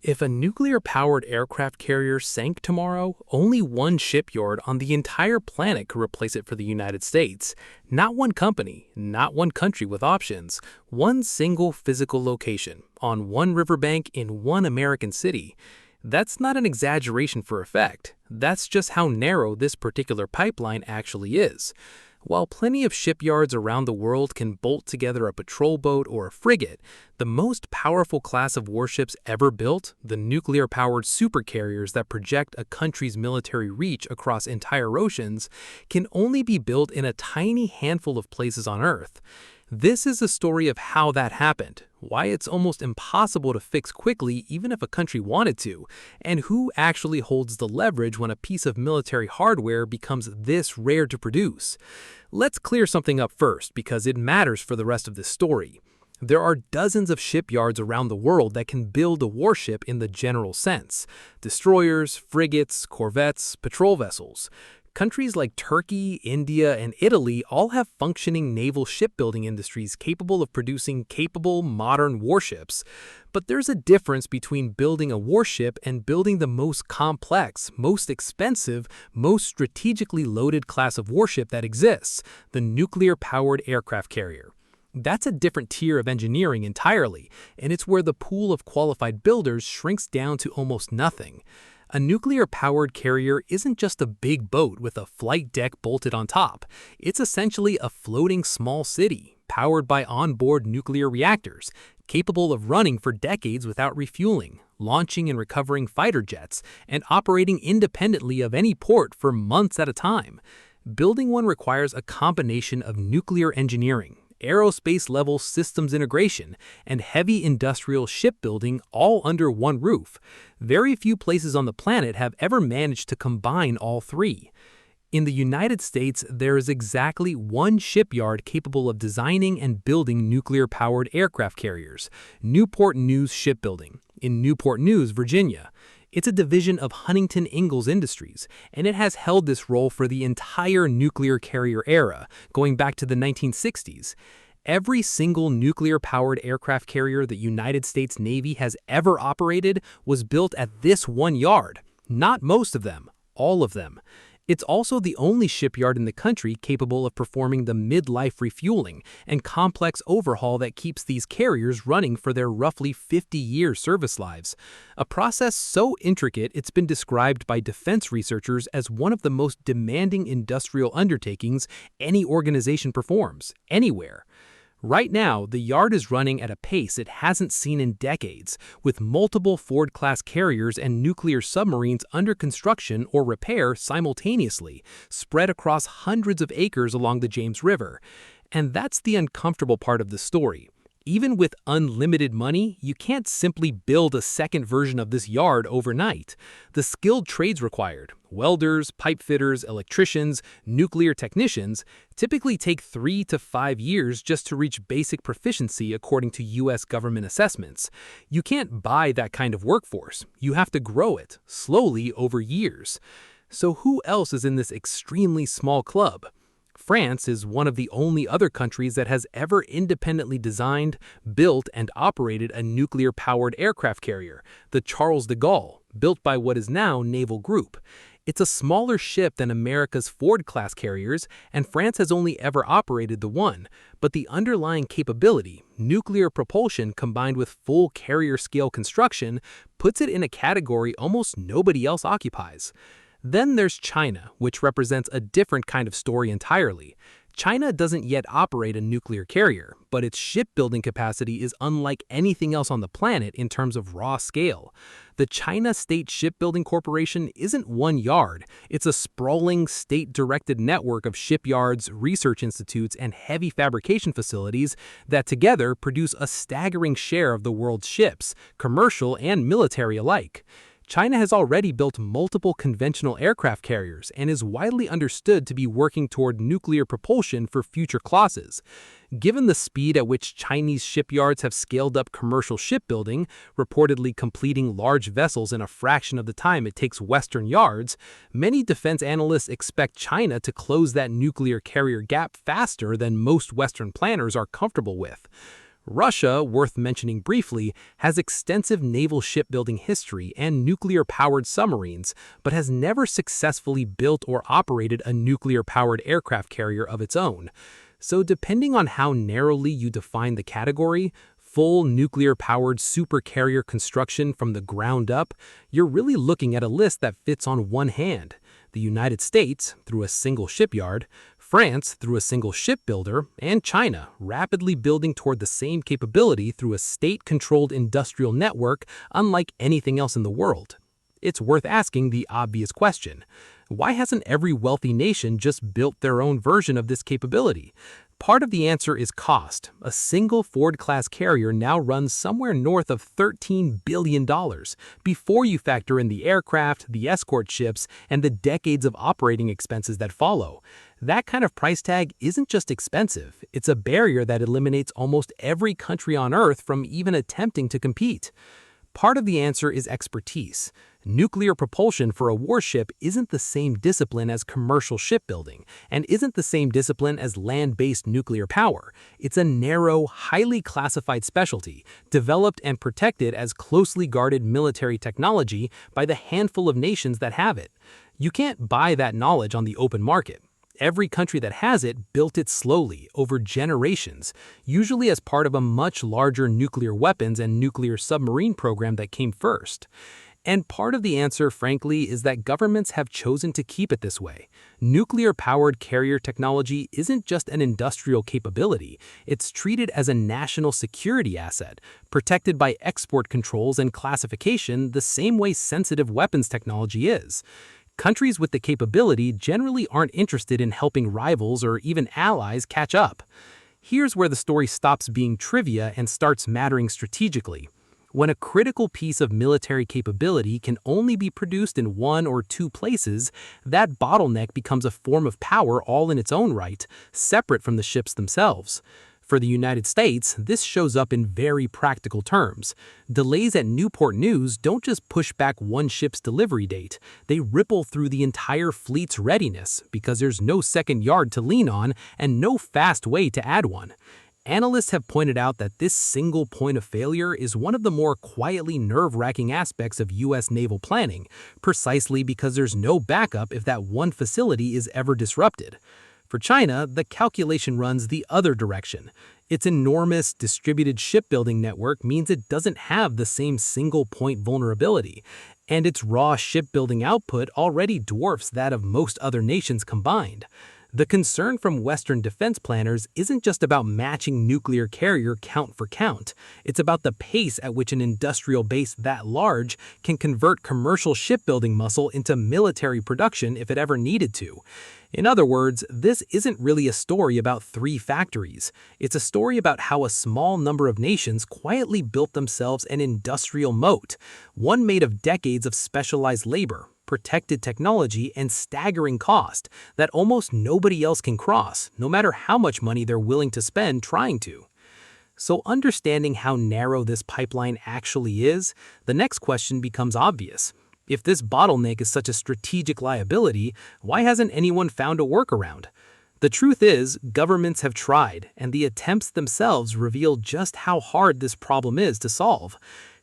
If a nuclear-powered aircraft carrier sank tomorrow, only one shipyard on the entire planet could replace it for the United States. Not one company, not one country with options, one single physical location, on one riverbank in one American city. That's not an exaggeration for effect. That's just how narrow this particular pipeline actually is. While plenty of shipyards around the world can bolt together a patrol boat or a frigate, the most powerful class of warships ever built, the nuclear-powered supercarriers that project a country's military reach across entire oceans, can only be built in a tiny handful of places on Earth. This is the story of how that happened, why it's almost impossible to fix quickly even if a country wanted to, and who actually holds the leverage when a piece of military hardware becomes this rare to produce. Let's clear something up first because it matters for the rest of this story. There are dozens of shipyards around the world that can build a warship in the general sense: destroyers, frigates, corvettes, patrol vessels. Countries like Turkey, India, and Italy all have functioning naval shipbuilding industries capable of producing capable, modern warships. But there's a difference between building a warship and building the most complex, most expensive, most strategically loaded class of warship that exists, the nuclear-powered aircraft carrier. That's a different tier of engineering entirely, and it's where the pool of qualified builders shrinks down to almost nothing. A nuclear-powered carrier isn't just a big boat with a flight deck bolted on top. It's essentially a floating small city, powered by onboard nuclear reactors, capable of running for decades without refueling, launching and recovering fighter jets, and operating independently of any port for months at a time. Building one requires a combination of nuclear engineering, aerospace-level systems integration, and heavy industrial shipbuilding all under one roof. Very few places on the planet have ever managed to combine all three. In the United States, there is exactly one shipyard capable of designing and building nuclear-powered aircraft carriers: Newport News Shipbuilding, in Newport News, Virginia. It's a division of Huntington Ingalls Industries, and it has held this role for the entire nuclear carrier era, going back to the 1960s. Every single nuclear-powered aircraft carrier the United States Navy has ever operated was built at this one yard. Not most of them, all of them. It's also the only shipyard in the country capable of performing the mid-life refueling and complex overhaul that keeps these carriers running for their roughly 50-year service lives. A process so intricate it's been described by defense researchers as one of the most demanding industrial undertakings any organization performs, anywhere. Right now, the yard is running at a pace it hasn't seen in decades, with multiple Ford-class carriers and nuclear submarines under construction or repair simultaneously, spread across hundreds of acres along the James River. And that's the uncomfortable part of the story. Even with unlimited money, you can't simply build a second version of this yard overnight. The skilled trades required, welders, pipe fitters, electricians, nuclear technicians, typically take 3 to 5 years just to reach basic proficiency according to U.S. government assessments. You can't buy that kind of workforce. You have to grow it, slowly over years. So who else is in this extremely small club? France is one of the only other countries that has ever independently designed, built, and operated a nuclear-powered aircraft carrier, the Charles de Gaulle, built by what is now Naval Group. It's a smaller ship than America's Ford-class carriers, and France has only ever operated the one, but the underlying capability, nuclear propulsion combined with full carrier-scale construction, puts it in a category almost nobody else occupies. Then there's China, which represents a different kind of story entirely. China doesn't yet operate a nuclear carrier, but its shipbuilding capacity is unlike anything else on the planet in terms of raw scale. The China State Shipbuilding Corporation isn't one yard. It's a sprawling, state-directed network of shipyards, research institutes, and heavy fabrication facilities that together produce a staggering share of the world's ships, commercial and military alike. China has already built multiple conventional aircraft carriers and is widely understood to be working toward nuclear propulsion for future clauses. Given the speed at which Chinese shipyards have scaled up commercial shipbuilding, reportedly completing large vessels in a fraction of the time it takes Western yards, many defense analysts expect China to close that nuclear carrier gap faster than most Western planners are comfortable with. Russia, worth mentioning briefly, has extensive naval shipbuilding history and nuclear-powered submarines, but has never successfully built or operated a nuclear-powered aircraft carrier of its own. So depending on how narrowly you define the category, full nuclear-powered supercarrier construction from the ground up, you're really looking at a list that fits on one hand. The United States, through a single shipyard, France, through a single shipbuilder, and China, rapidly building toward the same capability through a state-controlled industrial network unlike anything else in the world. It's worth asking the obvious question: why hasn't every wealthy nation just built their own version of this capability? Part of the answer is cost. A single Ford-class carrier now runs somewhere north of $13 billion before you factor in the aircraft, the escort ships, and the decades of operating expenses that follow. That kind of price tag isn't just expensive, it's a barrier that eliminates almost every country on Earth from even attempting to compete. Part of the answer is expertise. Nuclear propulsion for a warship isn't the same discipline as commercial shipbuilding, and isn't the same discipline as land-based nuclear power. It's a narrow, highly classified specialty, developed and protected as closely guarded military technology by the handful of nations that have it. You can't buy that knowledge on the open market. Every country that has it built it slowly, over generations, usually as part of a much larger nuclear weapons and nuclear submarine program that came first. And part of the answer, frankly, is that governments have chosen to keep it this way. Nuclear-powered carrier technology isn't just an industrial capability, it's treated as a national security asset, protected by export controls and classification the same way sensitive weapons technology is. Countries with the capability generally aren't interested in helping rivals or even allies catch up. Here's where the story stops being trivia and starts mattering strategically. When a critical piece of military capability can only be produced in one or two places, that bottleneck becomes a form of power all in its own right, separate from the ships themselves. For the United States, this shows up in very practical terms. Delays at Newport News don't just push back one ship's delivery date, they ripple through the entire fleet's readiness because there's no second yard to lean on and no fast way to add one. Analysts have pointed out that this single point of failure is one of the more quietly nerve-wracking aspects of U.S. naval planning, precisely because there's no backup if that one facility is ever disrupted. For China, the calculation runs the other direction. Its enormous distributed shipbuilding network means it doesn't have the same single-point vulnerability, and its raw shipbuilding output already dwarfs that of most other nations combined. The concern from Western defense planners isn't just about matching nuclear carrier count for count. It's about the pace at which an industrial base that large can convert commercial shipbuilding muscle into military production if it ever needed to. In other words, this isn't really a story about 3 factories. It's a story about how a small number of nations quietly built themselves an industrial moat, one made of decades of specialized labor, protected technology, and staggering cost that almost nobody else can cross, no matter how much money they're willing to spend trying to. So understanding how narrow this pipeline actually is, the next question becomes obvious. If this bottleneck is such a strategic liability, why hasn't anyone found a workaround? The truth is, governments have tried, and the attempts themselves reveal just how hard this problem is to solve.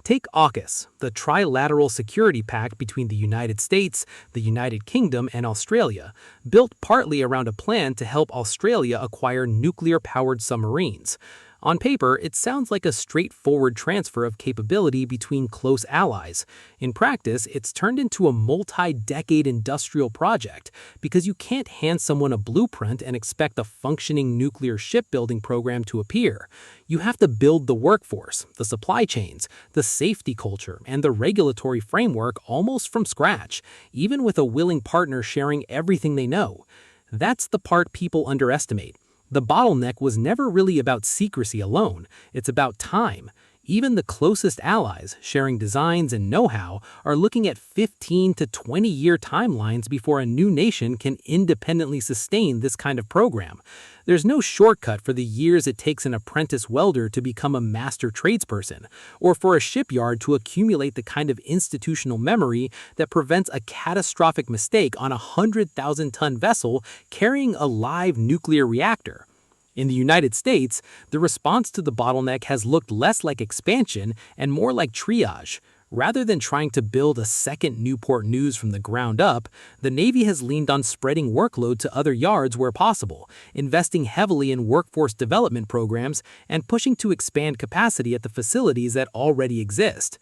Take AUKUS, the trilateral security pact between the United States, the United Kingdom, and Australia, built partly around a plan to help Australia acquire nuclear-powered submarines. On paper, it sounds like a straightforward transfer of capability between close allies. In practice, it's turned into a multi-decade industrial project because you can't hand someone a blueprint and expect a functioning nuclear shipbuilding program to appear. You have to build the workforce, the supply chains, the safety culture, and the regulatory framework almost from scratch, even with a willing partner sharing everything they know. That's the part people underestimate. The bottleneck was never really about secrecy alone, it's about time. Even the closest allies, sharing designs and know-how, are looking at 15 to 20-year timelines before a new nation can independently sustain this kind of program. There's no shortcut for the years it takes an apprentice welder to become a master tradesperson, or for a shipyard to accumulate the kind of institutional memory that prevents a catastrophic mistake on a 100,000-ton vessel carrying a live nuclear reactor. In the United States, the response to the bottleneck has looked less like expansion and more like triage. Rather than trying to build a second Newport News from the ground up, the Navy has leaned on spreading workload to other yards where possible, investing heavily in workforce development programs, and pushing to expand capacity at the facilities that already exist.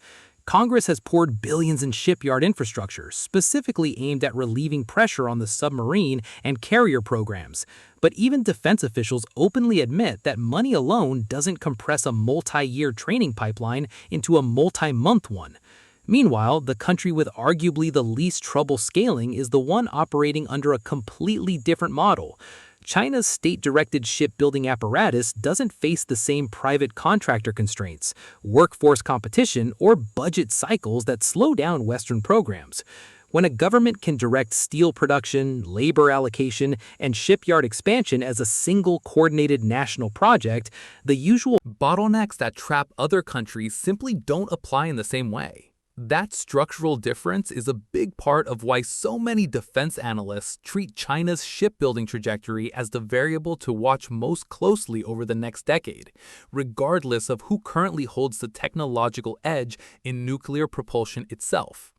Congress has poured billions in shipyard infrastructure, specifically aimed at relieving pressure on the submarine and carrier programs. But even defense officials openly admit that money alone doesn't compress a multi-year training pipeline into a multi-month one. Meanwhile, the country with arguably the least trouble scaling is the one operating under a completely different model. China's state-directed shipbuilding apparatus doesn't face the same private contractor constraints, workforce competition, or budget cycles that slow down Western programs. When a government can direct steel production, labor allocation, and shipyard expansion as a single coordinated national project, the usual bottlenecks that trap other countries simply don't apply in the same way. That structural difference is a big part of why so many defense analysts treat China's shipbuilding trajectory as the variable to watch most closely over the next decade, regardless of who currently holds the technological edge in nuclear propulsion itself.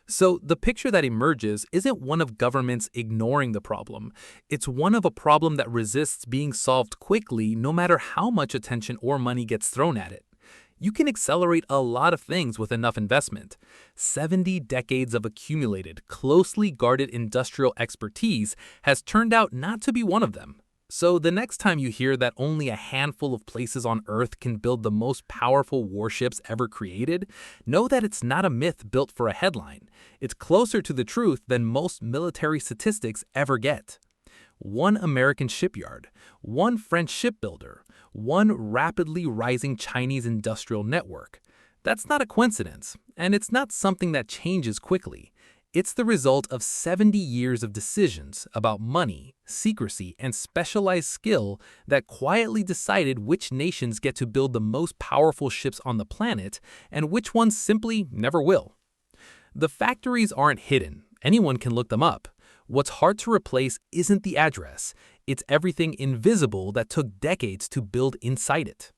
So the picture that emerges isn't one of governments ignoring the problem. It's one of a problem that resists being solved quickly no matter how much attention or money gets thrown at it. You can accelerate a lot of things with enough investment. 70 decades of accumulated, closely guarded industrial expertise has turned out not to be one of them. So the next time you hear that only a handful of places on Earth can build the most powerful warships ever created, know that it's not a myth built for a headline. It's closer to the truth than most military statistics ever get. One American shipyard, one French shipbuilder, one rapidly rising Chinese industrial network. That's not a coincidence, and it's not something that changes quickly. It's the result of 70 years of decisions about money, secrecy, and specialized skill that quietly decided which nations get to build the most powerful ships on the planet and which ones simply never will. The factories aren't hidden. Anyone can look them up. What's hard to replace isn't the address. It's everything invisible that took decades to build inside it.